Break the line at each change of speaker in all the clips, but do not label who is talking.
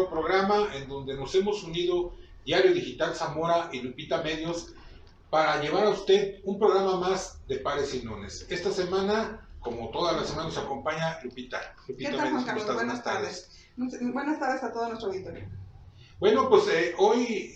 nuevo programa en donde nos hemos unido Diario Digital Zamora y Lupita Medios para llevar a usted un programa más de Pares y Nones. Esta semana, como todas las semanas, nos acompaña Lupita.
Lupita ¿Qué tal, Juan Carlos? Buenas tardes. Buenas tardes a todo nuestro auditorio.
Bueno, pues hoy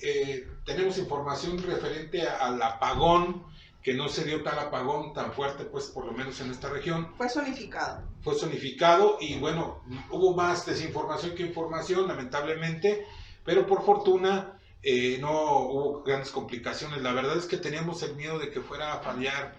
tenemos información referente al apagón, que no se dio tal apagón tan fuerte, pues por lo menos en esta región.
Fue zonificado.
Fue zonificado y bueno, hubo más desinformación que información, lamentablemente, pero por fortuna no hubo grandes complicaciones. La verdad es que teníamos el miedo de que fuera a fallar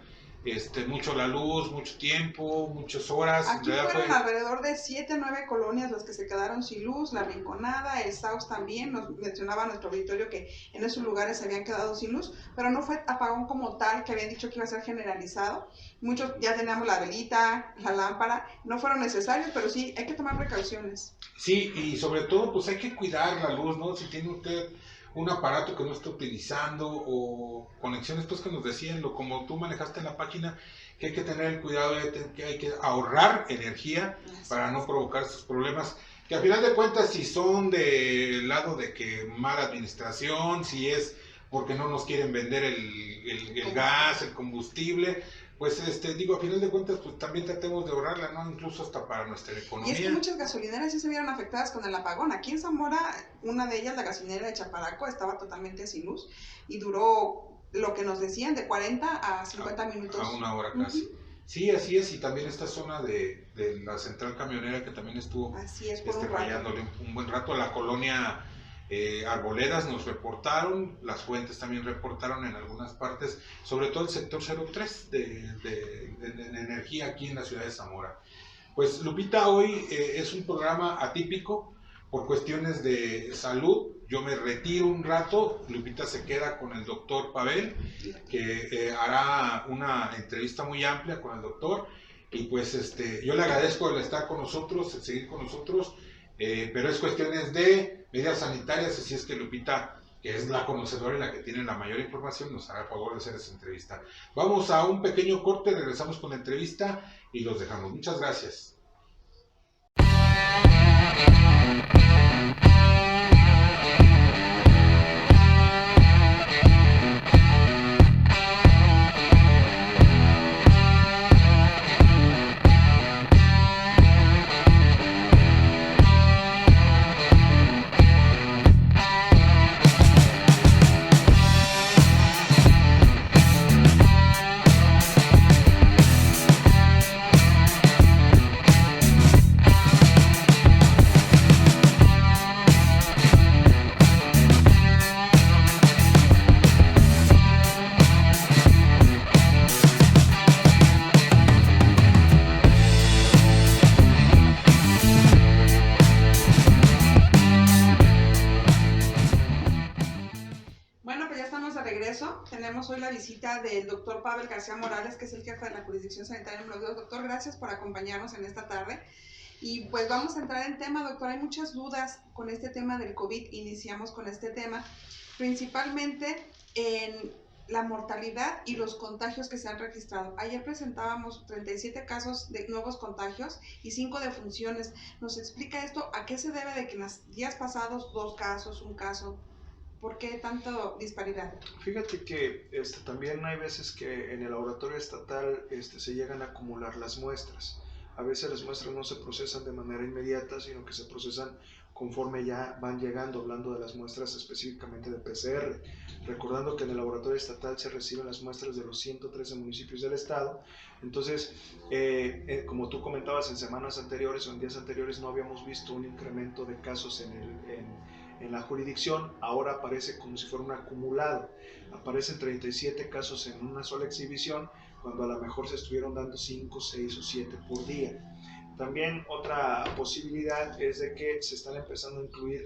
mucho la luz, mucho tiempo, muchas horas.
Aquí fueron alrededor de 7 o 9 colonias las que se quedaron sin luz, La Rinconada, el Saus también, nos mencionaba nuestro auditorio que en esos lugares se habían quedado sin luz, pero no fue apagón como tal, que habían dicho que iba a ser generalizado. Muchos ya teníamos la velita, la lámpara, no fueron necesarios, pero sí hay que tomar precauciones.
Sí, y sobre todo pues hay que cuidar la luz, ¿no? Si tiene usted un aparato que no está utilizando o conexiones pues que nos decían, como tú manejaste en la página, que hay que tener el cuidado de que hay que ahorrar energía para no provocar estos problemas, que al final de cuentas si son del lado de que mala administración, si es porque no nos quieren vender el gas, el combustible, pues digo, a final de cuentas, pues también tratemos de ahorrarla, ¿no? Incluso hasta para nuestra economía.
Y es que muchas gasolineras sí se vieron afectadas con el apagón. Aquí en Zamora, una de ellas, la gasolinera de Chaparaco, estaba totalmente sin luz y duró lo que nos decían de 40 a 50 minutos.
A una hora casi. Sí, así es, y también esta zona de la central camionera que también estuvo fallándole un buen rato a la colonia Arboledas, nos reportaron, las fuentes también reportaron en algunas partes, sobre todo el sector 03 de energía aquí en la ciudad de Zamora. Pues Lupita, hoy es un programa atípico por cuestiones de salud. Yo me retiro un rato, Lupita se queda con el doctor Pavel, que hará una entrevista muy amplia con el doctor, y pues yo le agradezco el estar con nosotros, el seguir con nosotros, pero es cuestiones de medidas sanitarias, así es que Lupita, que es la conocedora y la que tiene la mayor información, nos hará el favor de hacer esa entrevista. Vamos a un pequeño corte, regresamos con la entrevista y los dejamos. Muchas gracias.
Tenemos hoy la visita del doctor Pavel García Morales, que es el jefe de la jurisdicción sanitaria número 2. Doctor, gracias por acompañarnos en esta tarde. Y pues vamos a entrar en tema, doctor. Hay muchas dudas con este tema del COVID. Iniciamos con este tema, principalmente en la mortalidad y los contagios que se han registrado. Ayer presentábamos 37 casos de nuevos contagios y 5 defunciones. ¿Nos explica esto? ¿A qué se debe de que en los días pasados 2 casos, 1 caso? ¿Por qué tanto disparidad?
Fíjate que también hay veces que en el laboratorio estatal se llegan a acumular las muestras. A veces las muestras no se procesan de manera inmediata, sino que se procesan conforme ya van llegando, hablando de las muestras específicamente de PCR. Recordando que en el laboratorio estatal se reciben las muestras de los 113 municipios del estado. Entonces, como tú comentabas, en semanas anteriores o en días anteriores no habíamos visto un incremento de casos en la jurisdicción. Ahora aparece como si fuera un acumulado. Aparecen 37 casos en una sola exhibición, cuando a lo mejor se estuvieron dando 5, 6 o 7 por día. También otra posibilidad es de que se están empezando a incluir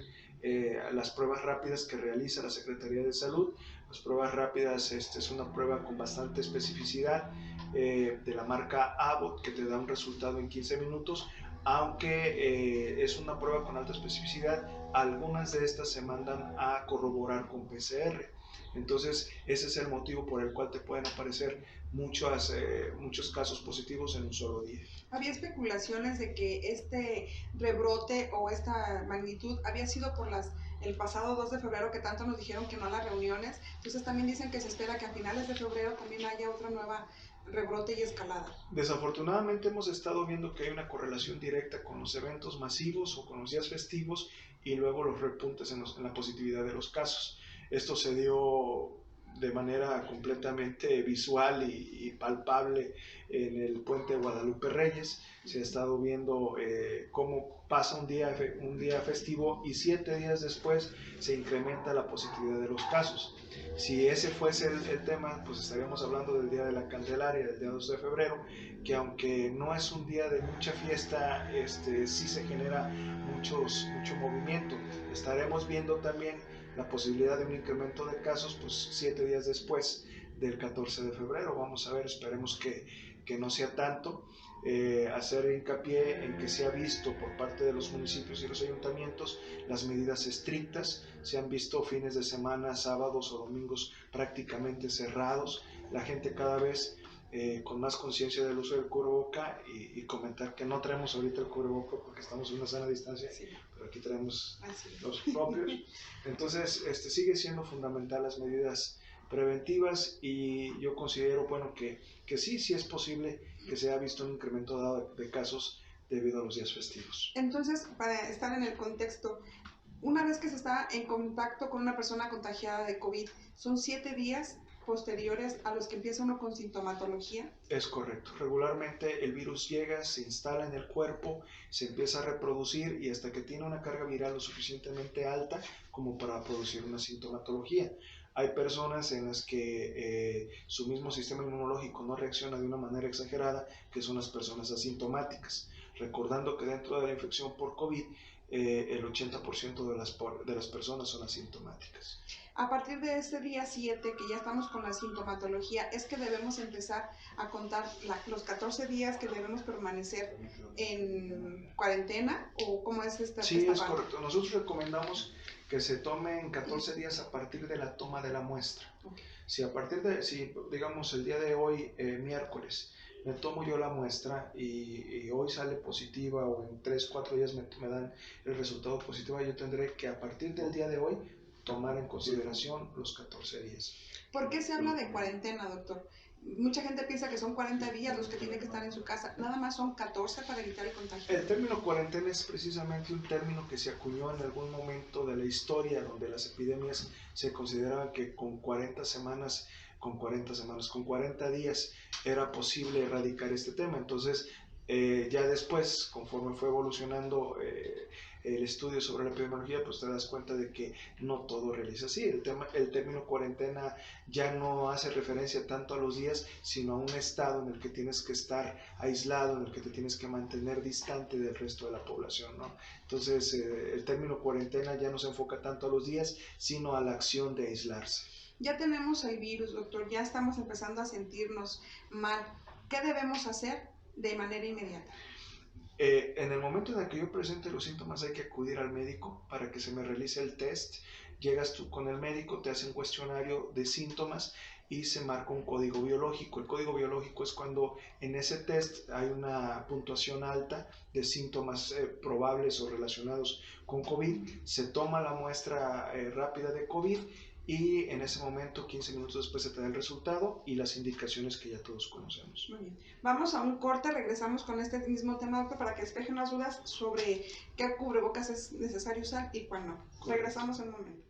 las pruebas rápidas que realiza la Secretaría de Salud. Las pruebas rápidas es una prueba con bastante especificidad de la marca Abbott, que te da un resultado en 15 minutos, aunque es una prueba con alta especificidad. algunas de estas se mandan a corroborar con PCR. Entonces, ese es el motivo por el cual te pueden aparecer muchos casos positivos en un solo día.
Había especulaciones de que este rebrote o esta magnitud había sido por el pasado 2 de febrero, que tanto nos dijeron que no a las reuniones. Entonces también dicen que se espera que a finales de febrero también haya otra nueva rebrote y escalada.
Desafortunadamente hemos estado viendo que hay una correlación directa con los eventos masivos o con los días festivos y luego los repuntes en la positividad de los casos. Esto se dio de manera completamente visual y palpable en el puente de Guadalupe Reyes. Se ha estado viendo cómo pasa un día festivo y 7 días después se incrementa la positividad de los casos. Si ese fuese el tema, pues estaríamos hablando del Día de la Candelaria, del día 2 de febrero, que aunque no es un día de mucha fiesta, sí se genera mucho movimiento. Estaremos viendo también la posibilidad de un incremento de casos, pues 7 días después del 14 de febrero. Vamos a ver, esperemos que no sea tanto. Hacer hincapié en que se ha visto por parte de los municipios y los ayuntamientos las medidas estrictas. Se han visto fines de semana, sábados o domingos prácticamente cerrados. La gente cada vez con más conciencia del uso del cubreboca y comentar que no traemos ahorita el cubreboca porque estamos en una sana distancia, sí, pero aquí traemos los propios. Entonces sigue siendo fundamental las medidas preventivas y yo considero, bueno, que sí es posible que se haya visto un incremento dado de casos debido a los días festivos.
Entonces, para estar en el contexto, una vez que se está en contacto con una persona contagiada de COVID, ¿son 7 días posteriores a los que empieza uno con sintomatología?
Es correcto. Regularmente el virus llega, se instala en el cuerpo, se empieza a reproducir y hasta que tiene una carga viral lo suficientemente alta como para producir una sintomatología. Hay personas en las que su mismo sistema inmunológico no reacciona de una manera exagerada, que son las personas asintomáticas. Recordando que dentro de la infección por COVID, el 80% de las personas son asintomáticas.
A partir de este día 7, que ya estamos con la sintomatología, ¿es que debemos empezar a contar los 14 días que debemos permanecer en cuarentena? ¿O cómo es esta
Sí, es
parte?
correcto. Nosotros recomendamos que se tomen 14 días a partir de la toma de la muestra. Okay. Si digamos el día de hoy, miércoles, me tomo yo la muestra y hoy sale positiva o en 3-4 días me dan el resultado positivo, yo tendré que a partir del día de hoy tomar en consideración los 14 días.
¿Por qué se habla de cuarentena, doctor? Mucha gente piensa que son 40 días los que tienen que estar en su casa, nada más son 14 para evitar el contagio.
El término cuarentena es precisamente un término que se acuñó en algún momento de la historia donde las epidemias se consideraban que con 40 días era posible erradicar este tema. Entonces, ya después, conforme fue evolucionando el estudio sobre la epidemiología, pues te das cuenta de que no todo realiza así. El término cuarentena ya no hace referencia tanto a los días, sino a un estado en el que tienes que estar aislado, en el que te tienes que mantener distante del resto de la población, ¿no? Entonces, el término cuarentena ya no se enfoca tanto a los días, sino a la acción de aislarse.
Ya tenemos el virus, doctor, ya estamos empezando a sentirnos mal. ¿Qué debemos hacer de manera inmediata?
En el momento en el que yo presente los síntomas hay que acudir al médico para que se me realice el test. Llegas tú con el médico, te hace un cuestionario de síntomas y se marca un código biológico. El código biológico es cuando en ese test hay una puntuación alta de síntomas probables o relacionados con COVID. Se toma la muestra rápida de COVID y en ese momento, 15 minutos después, se te da el resultado y las indicaciones que ya todos conocemos.
Muy bien. Vamos a un corte, regresamos con este mismo tema, doctor, para que despejen las dudas sobre qué cubrebocas es necesario usar y cuál no. Correcto. Regresamos en un momento.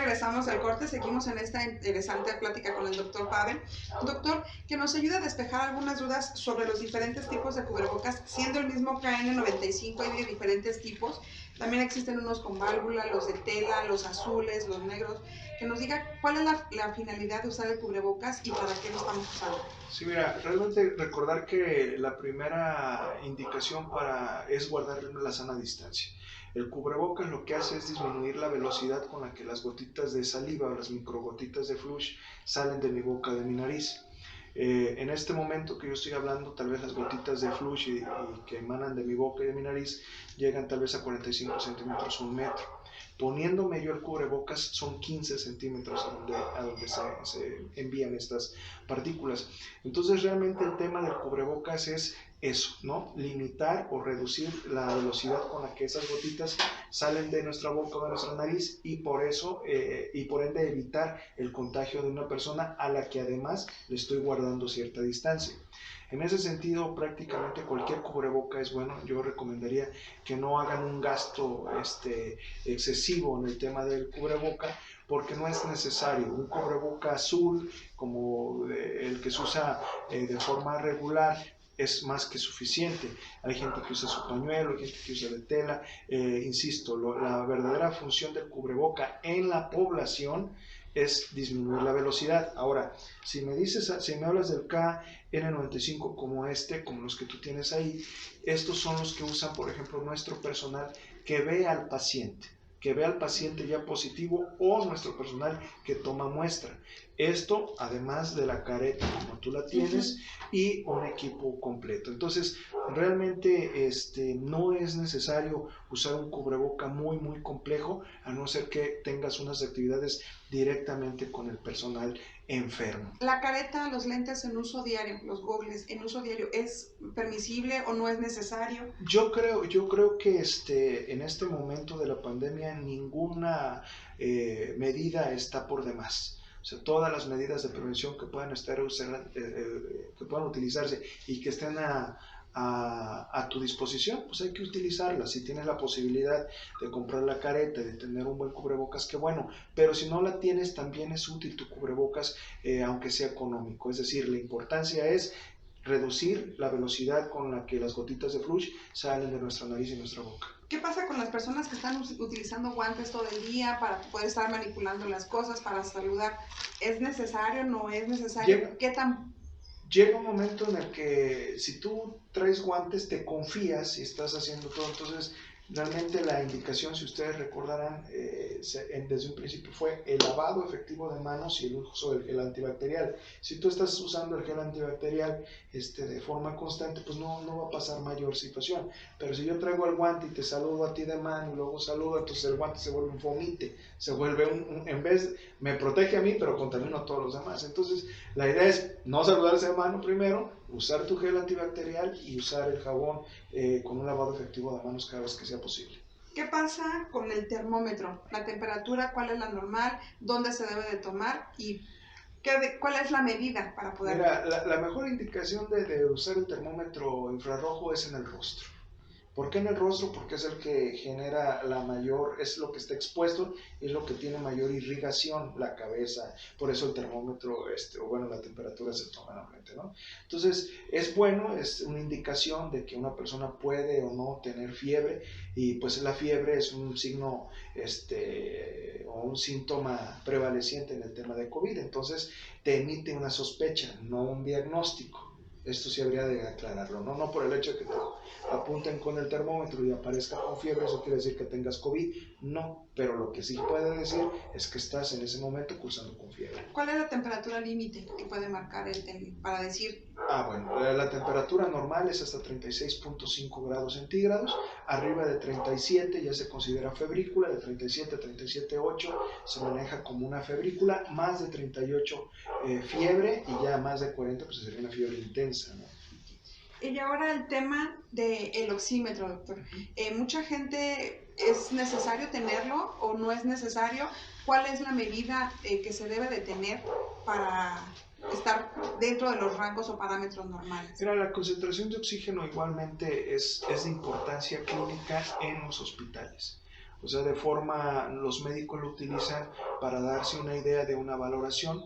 regresamos al corte, seguimos en esta interesante plática con el doctor Pavel. Doctor, que nos ayude a despejar algunas dudas sobre los diferentes tipos de cubrebocas, siendo el mismo KN95, hay de diferentes tipos. También existen unos con válvula, los de tela, los azules, los negros. Que nos diga cuál es la finalidad de usar el cubrebocas y para qué lo estamos usando.
Sí, mira, realmente recordar que la primera indicación es guardar la sana distancia. El cubrebocas lo que hace es disminuir la velocidad con la que las gotitas de saliva o las microgotitas de flush salen de mi boca, de mi nariz. En este momento que yo estoy hablando, tal vez las gotitas de flush y que emanan de mi boca y de mi nariz llegan tal vez a 45 centímetros, 1 metro. Poniéndome yo el cubrebocas son 15 centímetros a donde se envían estas partículas. Entonces realmente el tema del cubrebocas es eso, ¿no? Limitar o reducir la velocidad con la que esas gotitas salen de nuestra boca o de nuestra nariz y por eso, y por ende evitar el contagio de una persona a la que además le estoy guardando cierta distancia. En ese sentido, prácticamente cualquier cubreboca es bueno. Yo recomendaría que no hagan un gasto excesivo en el tema del cubreboca, porque no es necesario. Un cubreboca azul, como el que se usa de forma regular, es más que suficiente. Hay gente que usa su pañuelo, hay gente que usa de tela. Insisto, la verdadera función del cubreboca en la población es disminuir la velocidad. Ahora, si me hablas del KN95 como los que tú tienes ahí, estos son los que usan, por ejemplo, nuestro personal que ve al paciente ya positivo o nuestro personal que toma muestra. Esto además de la careta como tú la tienes y un equipo completo. Entonces realmente no es necesario usar un cubreboca muy complejo, a no ser que tengas unas actividades directamente con el personal enfermo.
La careta, los lentes en uso diario, los goggles en uso diario, ¿es permisible o no es necesario?
Yo creo que en este momento de la pandemia ninguna medida está por demás. O sea, todas las medidas de prevención que puedan que puedan utilizarse y que estén a tu disposición, pues hay que utilizarlas. Si tienes la posibilidad de comprar la careta y de tener un buen cubrebocas, qué bueno, pero si no la tienes, también es útil tu cubrebocas, aunque sea económico. Es decir, la importancia es reducir la velocidad con la que las gotitas de flush salen de nuestra nariz y nuestra boca.
¿Qué pasa con las personas que están utilizando guantes todo el día para poder estar manipulando las cosas, para saludar? ¿Es necesario? ¿No es necesario? ¿Qué tan...?
Llega un momento en el que si tú traes guantes te confías y estás haciendo todo. Entonces realmente la indicación, si ustedes recordarán, desde un principio fue el lavado efectivo de manos y el uso del gel antibacterial. Si tú estás usando el gel antibacterial de forma constante, pues no va a pasar mayor situación. Pero si yo traigo el guante y te saludo a ti de mano y luego saludo, entonces el guante se vuelve un fomite, se vuelve en vez, me protege a mí, pero contamino a todos los demás. Entonces la idea es no saludarse de mano primero, usar tu gel antibacterial y usar el jabón con un lavado efectivo de manos cada vez que sea posible.
¿Qué pasa con el termómetro? La temperatura, ¿cuál es la normal? ¿Dónde se debe de tomar? ¿Y cuál es la medida para poder...?
Mira, la mejor indicación de usar el termómetro infrarrojo es en el rostro. ¿Por qué en el rostro? Porque es el que genera es lo que está expuesto, es lo que tiene mayor irrigación, la cabeza. Por eso el termómetro, la temperatura se toma en la frente, ¿no? Entonces, es bueno, es una indicación de que una persona puede o no tener fiebre, y pues la fiebre es un signo, o un síntoma prevaleciente en el tema de COVID. Entonces, te emite una sospecha, no un diagnóstico. Esto sí habría de aclararlo, ¿no? No por el hecho de que te apunten con el termómetro y aparezca con fiebre, eso quiere decir que tengas COVID, no, pero lo que sí puede decir es que estás en ese momento cursando con fiebre.
¿Cuál es la temperatura límite que puede marcar para decir?
Bueno, la temperatura normal es hasta 36.5 grados centígrados, arriba de 37 ya se considera febrícula, de 37 a 37.8 se maneja como una febrícula, más de 38 fiebre, y ya más de 40 pues sería una fiebre intensa, ¿no?
Y ahora el tema del oxímetro, doctor. Mucha gente, ¿es necesario tenerlo o no es necesario? ¿Cuál es la medida que se debe de tener para estar dentro de los rangos o parámetros normales?
Mira, la concentración de oxígeno igualmente es de importancia clínica en los hospitales. O sea, los médicos lo utilizan para darse una idea de una valoración.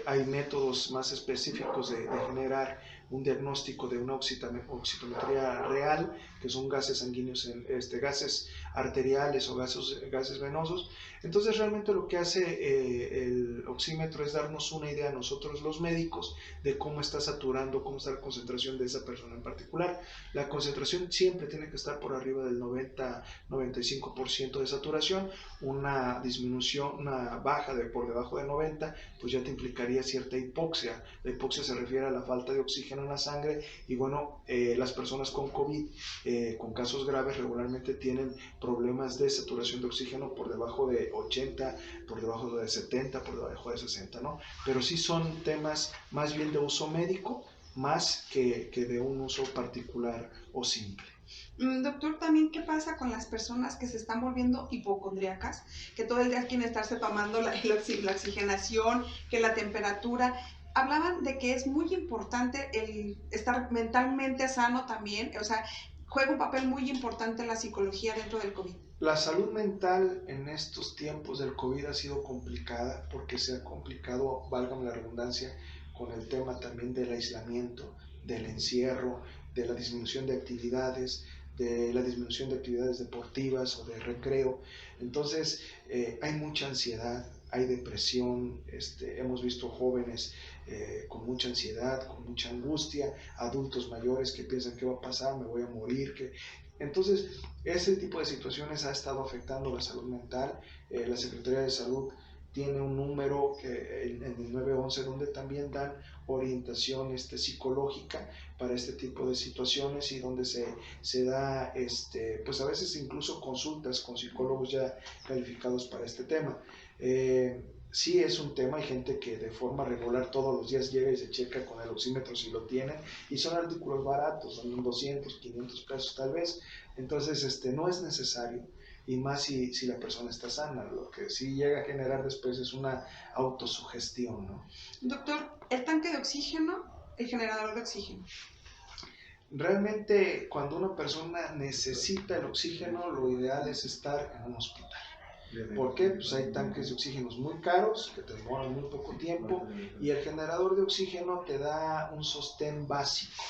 Hay métodos más específicos de generar un diagnóstico de una oxitometría real, que son gases sanguíneos, gases arteriales o gases venosos. Entonces realmente lo que hace el oxímetro es darnos una idea a nosotros los médicos de cómo está saturando, cómo está la concentración de esa persona en particular. La concentración siempre tiene que estar por arriba del 90-95% de saturación. Una disminución, una baja por debajo de 90, pues ya te implicaría cierta hipoxia. La hipoxia se refiere a la falta de oxígeno en la sangre y bueno, las personas con COVID, con casos graves, regularmente tienen problemas de saturación de oxígeno por debajo de 80, por debajo de 70, por debajo de 60, ¿no? Pero sí son temas más bien de uso médico, más que de un uso particular o simple.
Doctor, también qué pasa con las personas que se están volviendo hipocondríacas, que todo el día quieren estarse tomando la oxigenación, que la temperatura. Hablaban de que es muy importante el estar mentalmente sano también, o sea, juega un papel muy importante la psicología dentro del COVID.
La salud mental en estos tiempos del COVID ha sido complicada porque se ha complicado, válgame la redundancia, con el tema también del aislamiento, del encierro, de la disminución de actividades, deportivas o de recreo. Entonces hay mucha ansiedad, hay depresión, hemos visto jóvenes con mucha ansiedad, con mucha angustia, adultos mayores que piensan qué va a pasar, me voy a morir, Entonces, ese tipo de situaciones ha estado afectando la salud mental. La Secretaría de Salud tiene un número en el 911 donde también dan orientación psicológica para este tipo de situaciones y donde se da, pues a veces incluso consultas con psicólogos ya calificados para este tema. Sí es un tema, hay gente que de forma regular todos los días llega y se checa con el oxímetro si lo tienen, y son artículos baratos, son 200, 500 pesos tal vez, entonces no es necesario, y más si la persona está sana. Lo que sí llega a generar después es una autosugestión, ¿no?
Doctor, ¿el tanque de oxígeno, el generador de oxígeno?
Realmente cuando una persona necesita el oxígeno, lo ideal es estar en un hospital. ¿Por qué? Pues hay tanques de oxígeno muy caros que te demoran muy poco tiempo, y el generador de oxígeno te da un sostén básico,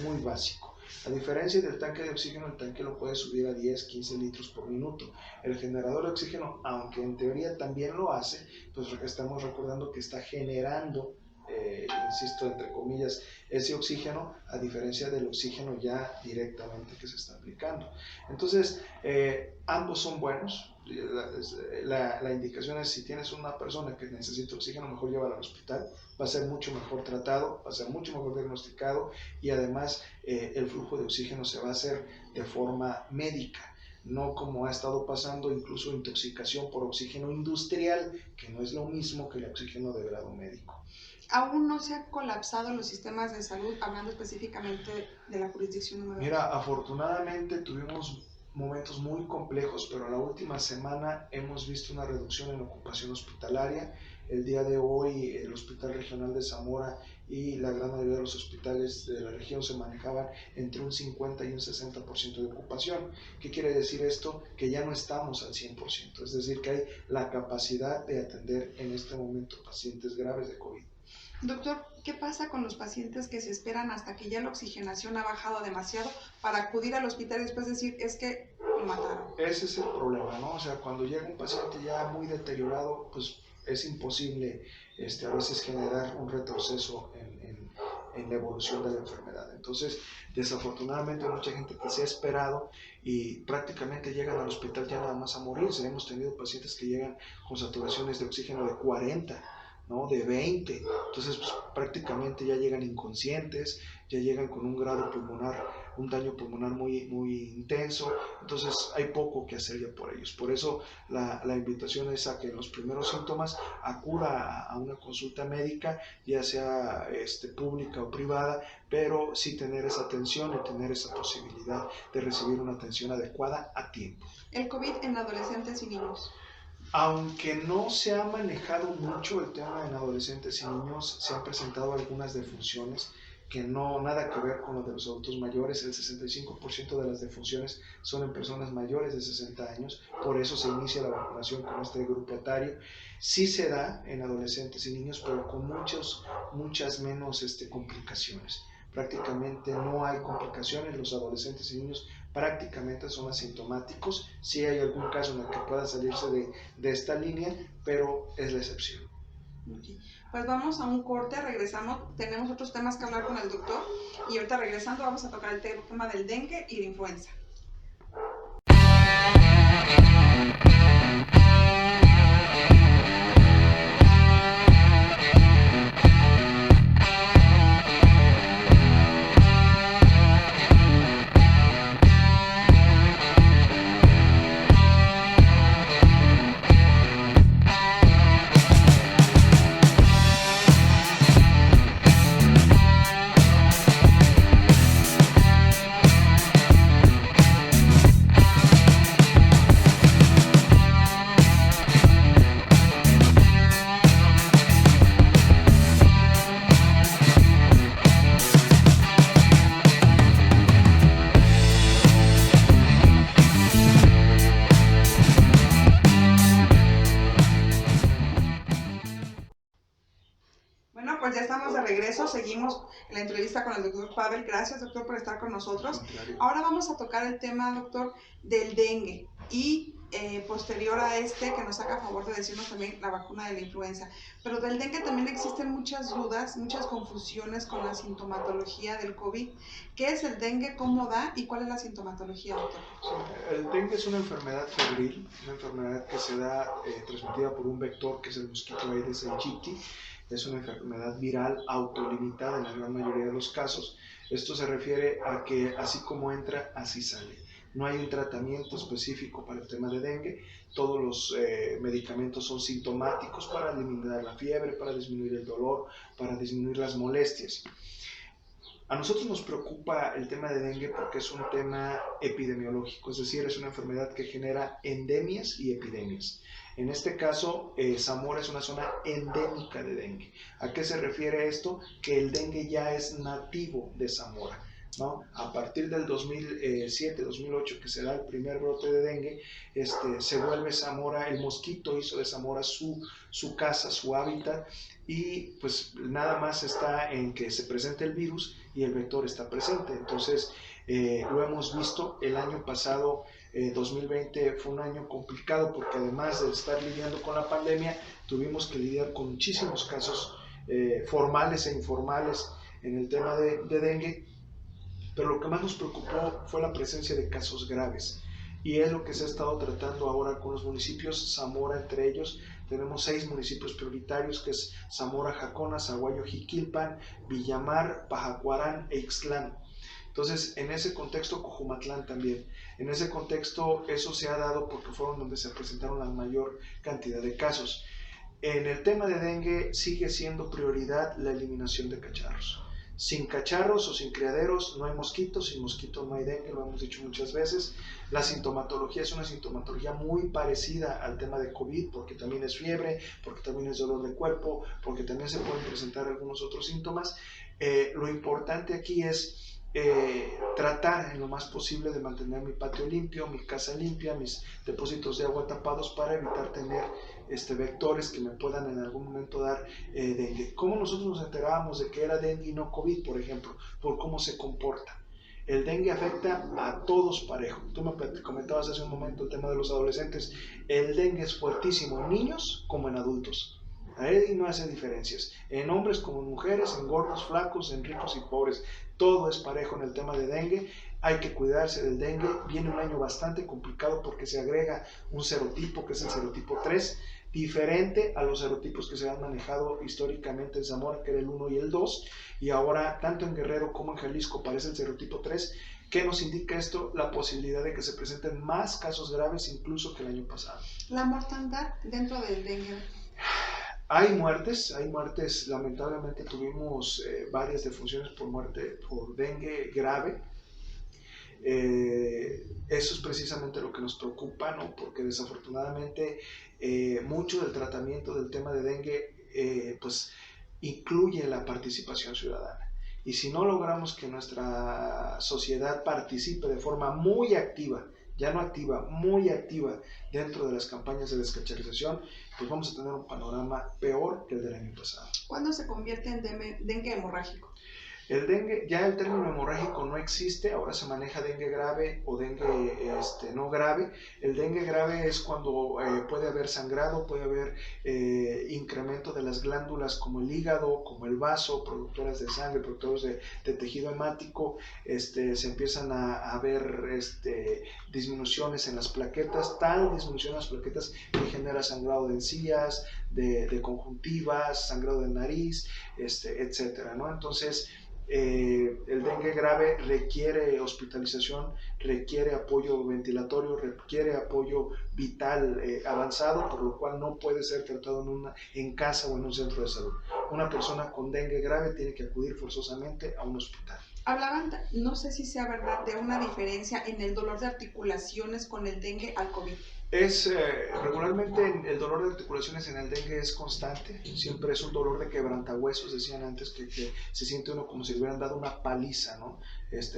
muy básico. A diferencia del tanque de oxígeno, el tanque lo puedes subir a 10, 15 litros por minuto. El generador de oxígeno, aunque en teoría también lo hace, pues estamos recordando que está generando, insisto, entre comillas, ese oxígeno, a diferencia del oxígeno ya directamente que se está aplicando. Entonces, ambos son buenos. La indicación es, si tienes una persona que necesita oxígeno, mejor llévala al hospital, va a ser mucho mejor tratado, va a ser mucho mejor diagnosticado, y además el flujo de oxígeno se va a hacer de forma médica, no como ha estado pasando, incluso intoxicación por oxígeno industrial, que no es lo mismo que el oxígeno de grado médico.
¿Aún no se han colapsado los sistemas de salud, hablando específicamente de la jurisdicción número 2?
Mira, afortunadamente tuvimos momentos muy complejos, pero la última semana hemos visto una reducción en ocupación hospitalaria. El día de hoy el Hospital Regional de Zamora y la gran mayoría de los hospitales de la región se manejaban entre un 50 y un 60% de ocupación. ¿Qué quiere decir esto? Que ya no estamos al 100%, es decir, que hay la capacidad de atender en este momento pacientes graves de COVID.
Doctor, ¿qué pasa con los pacientes que se esperan hasta que ya la oxigenación ha bajado demasiado para acudir al hospital y después decir, es que lo mataron?
Ese es el problema, ¿no? O sea, cuando llega un paciente ya muy deteriorado, pues es imposible a veces generar un retroceso en la evolución de la enfermedad. Entonces, desafortunadamente hay mucha gente que se ha esperado y prácticamente llegan al hospital ya nada más a morirse. Hemos tenido pacientes que llegan con saturaciones de oxígeno de 40, ¿no? De 20, entonces pues, prácticamente ya llegan inconscientes, ya llegan con un grado pulmonar, un daño pulmonar muy, muy intenso, entonces hay poco que hacer ya por ellos. Por eso la invitación es a que en los primeros síntomas acuda a una consulta médica, ya sea pública o privada, pero sí tener esa atención y tener esa posibilidad de recibir una atención adecuada a tiempo.
El COVID en adolescentes y niños.
Aunque no se ha manejado mucho el tema en adolescentes y niños, se han presentado algunas defunciones que no nada que ver con lo de los adultos mayores. El 65% de las defunciones son en personas mayores de 60 años, por eso se inicia la vacunación con este grupo etario. Sí se da en adolescentes y niños, pero con muchas menos complicaciones. Prácticamente no hay complicaciones, los adolescentes y niños prácticamente son asintomáticos. Sí hay algún caso en el que pueda salirse de esta línea, pero es la excepción.
Okay. Pues vamos a un corte, regresamos, tenemos otros temas que hablar con el doctor y ahorita regresando vamos a tocar el tema del dengue y la influenza. Pues ya estamos de regreso, seguimos en la entrevista con el doctor Pavel. Gracias, doctor, por estar con nosotros. Ahora vamos a tocar el tema, doctor, del dengue y posterior a que nos haga favor de decirnos también la vacuna de la influenza. Pero del dengue también existen muchas dudas, muchas confusiones con la sintomatología del COVID. ¿Qué es el dengue, cómo da y cuál es la sintomatología, doctor?
El dengue es una enfermedad febril, una enfermedad que se da transmitida por un vector que es el mosquito Aedes aegypti. Es una enfermedad viral autolimitada en la gran mayoría de los casos. Esto se refiere a que así como entra, así sale. No hay un tratamiento específico para el tema de dengue. Todos los medicamentos son sintomáticos para eliminar la fiebre, para disminuir el dolor, para disminuir las molestias. A nosotros nos preocupa el tema de dengue porque es un tema epidemiológico, es decir, es una enfermedad que genera endemias y epidemias. En este caso, Zamora es una zona endémica de dengue. ¿A qué se refiere esto? Que el dengue ya es nativo de Zamora, ¿no? A partir del 2007-2008 que se da el primer brote de dengue, se vuelve Zamora, el mosquito hizo de Zamora su casa, su hábitat, y pues nada más está en que se presente el virus y el vector está presente. Entonces lo hemos visto el año pasado. 2020 fue un año complicado porque además de estar lidiando con la pandemia, tuvimos que lidiar con muchísimos casos formales e informales en el tema de dengue, pero lo que más nos preocupó fue la presencia de casos graves y es lo que se ha estado tratando ahora con los municipios, Zamora entre ellos. Tenemos 6 municipios prioritarios que es Zamora, Jacona, Zaguayo, Jiquilpan, Villamar, Pajacuarán e Ixtlán. Entonces, en ese contexto, Cojumatlán también. En ese contexto, eso se ha dado porque fueron donde se presentaron la mayor cantidad de casos. En el tema de dengue sigue siendo prioridad la eliminación de cacharros. Sin cacharros o sin criaderos no hay mosquitos, sin mosquitos no hay dengue, lo hemos dicho muchas veces. La sintomatología es una sintomatología muy parecida al tema de COVID, porque también es fiebre, porque también es dolor de cuerpo, porque también se pueden presentar algunos otros síntomas. Lo importante aquí es tratar en lo más posible de mantener mi patio limpio, mi casa limpia, mis depósitos de agua tapados para evitar tener vectores que me puedan en algún momento dar dengue. ¿Cómo nosotros nos enterábamos de que era dengue y no COVID, por ejemplo? Por cómo se comporta. El dengue afecta a todos parejo. Tú me comentabas hace un momento el tema de los adolescentes. El dengue es fuertísimo en niños como en adultos. Ahí no hace diferencias, en hombres como en mujeres, en gordos, flacos, en ricos y pobres, todo es parejo en el tema de dengue. Hay que cuidarse del dengue. Viene un año bastante complicado porque se agrega un serotipo que es el serotipo 3, diferente a los serotipos que se han manejado históricamente en Zamora, que era el 1 y el 2, y ahora tanto en Guerrero como en Jalisco aparece el serotipo 3. ¿Qué nos indica esto? La posibilidad de que se presenten más casos graves incluso que el año pasado.
¿La mortandad dentro del dengue?
Hay muertes, lamentablemente tuvimos varias defunciones por muerte por dengue grave. Eso es precisamente lo que nos preocupa, ¿no? Porque desafortunadamente mucho del tratamiento del tema de dengue pues incluye la participación ciudadana. Y si no logramos que nuestra sociedad participe de forma muy activa, ya no activa, muy activa dentro de las campañas de descacharización, pues vamos a tener un panorama peor que el del año pasado.
¿Cuándo se convierte en dengue hemorrágico?
El dengue, ya el término hemorrágico no existe, ahora se maneja dengue grave o dengue no grave. El dengue grave es cuando puede haber sangrado, puede haber incremento de las glándulas como el hígado, como el vaso, productoras de sangre, productores de tejido hemático, se empiezan a ver disminuciones en las plaquetas, tal disminución en las plaquetas que genera sangrado de encías, de conjuntivas, sangrado de nariz, etcétera, ¿no? Entonces, el dengue grave requiere hospitalización, requiere apoyo ventilatorio, requiere apoyo vital avanzado, por lo cual no puede ser tratado en casa o en un centro de salud. Una persona con dengue grave tiene que acudir forzosamente a un hospital.
Hablaban, no sé si sea verdad, de una diferencia en el dolor de articulaciones con el dengue al COVID.
Regularmente el dolor de articulaciones en el dengue es constante, siempre es un dolor de quebrantahuesos, decían antes que se siente uno como si le hubieran dado una paliza, ¿no?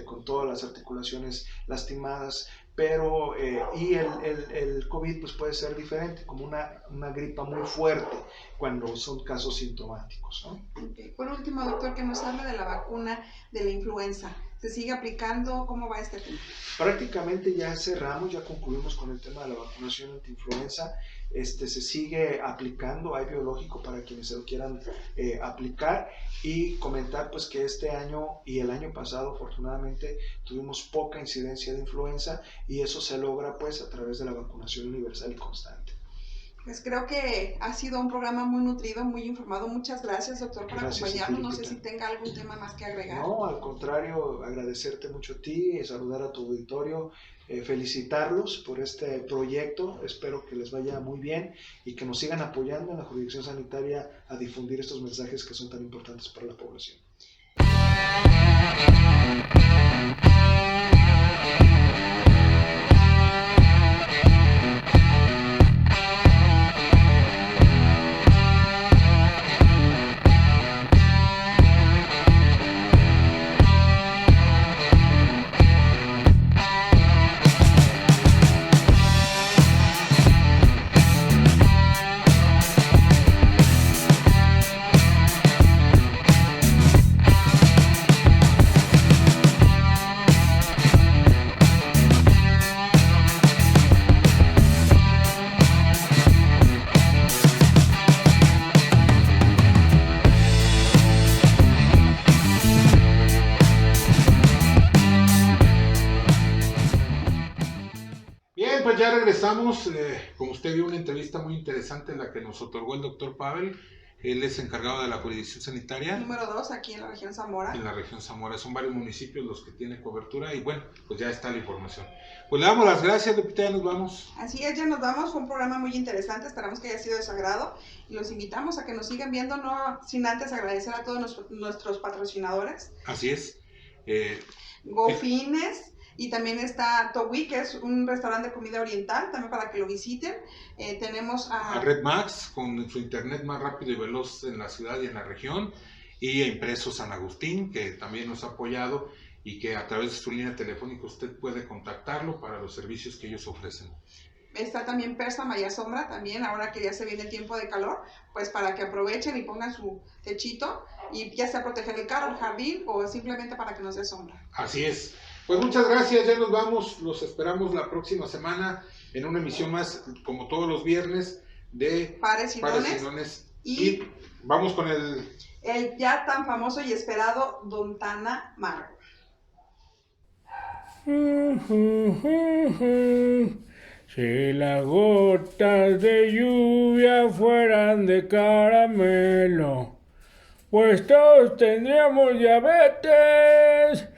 Con todas las articulaciones lastimadas, pero y el COVID pues puede ser diferente, como una gripa muy fuerte cuando son casos sintomáticos, ¿no?
Okay. Por último, doctor, que nos hable de la vacuna de la influenza. ¿Se sigue aplicando? ¿Cómo va este tema?
Prácticamente ya cerramos, ya concluimos con el tema de la vacunación antiinfluenza. Se sigue aplicando, hay biológico para quienes se lo quieran aplicar, y comentar pues que este año y el año pasado afortunadamente tuvimos poca incidencia de influenza, y eso se logra pues a través de la vacunación universal y constante.
Pues creo que ha sido un programa muy nutrido, muy informado. Muchas gracias, doctor, por acompañarnos. No sé si tenga algún tema más que agregar.
No, al contrario, agradecerte mucho a ti, saludar a tu auditorio, felicitarlos por este proyecto. Espero que les vaya muy bien y que nos sigan apoyando en la jurisdicción sanitaria a difundir estos mensajes que son tan importantes para la población.
Pues ya regresamos. Como usted vio, una entrevista muy interesante en la que nos otorgó el doctor Pavel. Él es encargado de la jurisdicción sanitaria.
Número 2, aquí en la región Zamora.
En la región Zamora. Son varios municipios los que tienen cobertura y bueno, pues ya está la información. Pues le damos las gracias, Lupita, ya nos vamos.
Así es, ya nos vamos. Fue un programa muy interesante. Esperamos que haya sido de su agrado y los invitamos a que nos sigan viendo, no sin antes agradecer a todos nuestros patrocinadores.
Así es.
Gofines. Y también está Towi, que es un restaurante de comida oriental, también para que lo visiten. Tenemos
a Red Max, con su internet más rápido y veloz en la ciudad y en la región. Y a Impreso San Agustín, que también nos ha apoyado y que a través de su línea telefónica usted puede contactarlo para los servicios que ellos ofrecen.
Está también Persa Maya Sombra, también ahora que ya se viene el tiempo de calor, pues para que aprovechen y pongan su techito y ya sea proteger el carro, el jardín o simplemente para que nos dé sombra.
Así es. Pues muchas gracias, ya nos vamos, los esperamos la próxima semana en una emisión más, como todos los viernes, de
Pares y Dones.
Y vamos con el
ya tan famoso y esperado Don Tana Margo.
Si las gotas de lluvia fueran de caramelo, pues todos tendríamos diabetes.